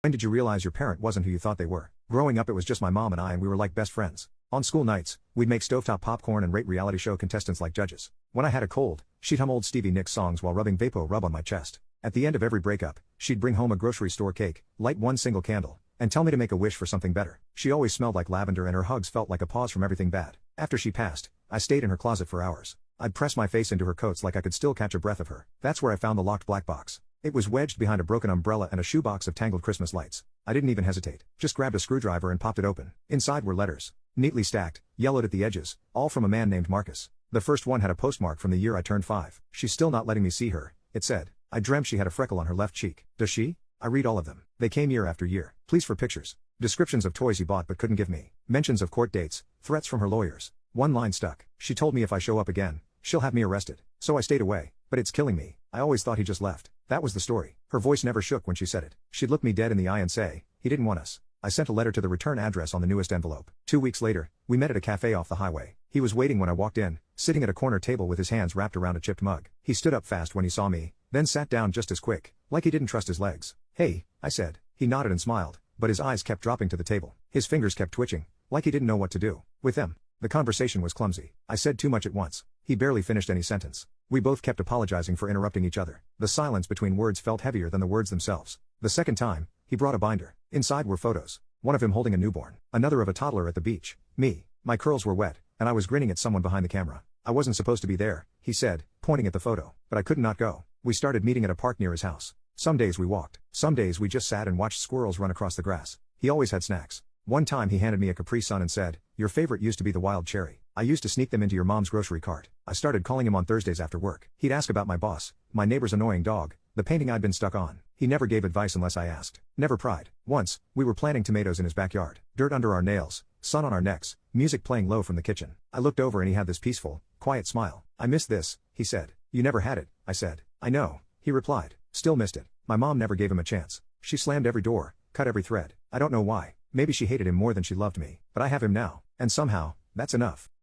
When did you realize your parent wasn't who you thought they were? Growing up, it was just my mom and we were like best friends. On school nights, we'd make stovetop popcorn and rate reality show contestants like judges. When I had a cold, she'd hum old Stevie Nicks songs while rubbing Vapo Rub on my chest. At the end of every breakup, she'd bring home a grocery store cake, light one single candle, and tell me to make a wish for something better. She always smelled like lavender and her hugs felt like a pause from everything bad. After she passed, I stayed in her closet for hours. I'd press my face into her coats like I could still catch a breath of her. That's where I found the locked black box. It was wedged behind a broken umbrella and a shoebox of tangled Christmas lights. I didn't even hesitate, just grabbed a screwdriver and popped it open. Inside were letters, neatly stacked, yellowed at the edges, all from a man named Marcus. The first one had a postmark from the year I turned 5. She's still not letting me see her, it said. I dreamt she had a freckle on her left cheek. Does she? I read all of them. They came year after year. Please for pictures. Descriptions of toys he bought but couldn't give me. Mentions of court dates, threats from her lawyers. One line stuck. She told me if I show up again, she'll have me arrested. So I stayed away. But it's killing me. I always thought he just left. That was the story. Her voice never shook when she said it. She'd look me dead in the eye and say, he didn't want us. I sent a letter to the return address on the newest envelope. 2 weeks later, we met at a cafe off the highway. He was waiting when I walked in, sitting at a corner table with his hands wrapped around a chipped mug. He stood up fast when he saw me, then sat down just as quick, like he didn't trust his legs. Hey, I said. He nodded and smiled, but his eyes kept dropping to the table. His fingers kept twitching, like he didn't know what to do with them. The conversation was clumsy. I said too much at once. He barely finished any sentence. We both kept apologizing for interrupting each other. The silence between words felt heavier than the words themselves. The second time, he brought a binder. Inside were photos. One of him holding a newborn. Another of a toddler at the beach. Me. My curls were wet, and I was grinning at someone behind the camera. I wasn't supposed to be there, he said, pointing at the photo. But I could not go. We started meeting at a park near his house. Some days we walked. Some days we just sat and watched squirrels run across the grass. He always had snacks. One time he handed me a Capri Sun and said, your favorite used to be the wild cherry. I used to sneak them into your mom's grocery cart. I started calling him on Thursdays after work. He'd ask about my boss, my neighbor's annoying dog, the painting I'd been stuck on. He never gave advice unless I asked. Never pried. Once, we were planting tomatoes in his backyard. Dirt under our nails, sun on our necks, music playing low from the kitchen. I looked over and he had this peaceful, quiet smile. I miss this, he said. You never had it, I said. I know, he replied. Still missed it. My mom never gave him a chance. She slammed every door, cut every thread. I don't know why. Maybe she hated him more than she loved me. But I have him now. And somehow, that's enough.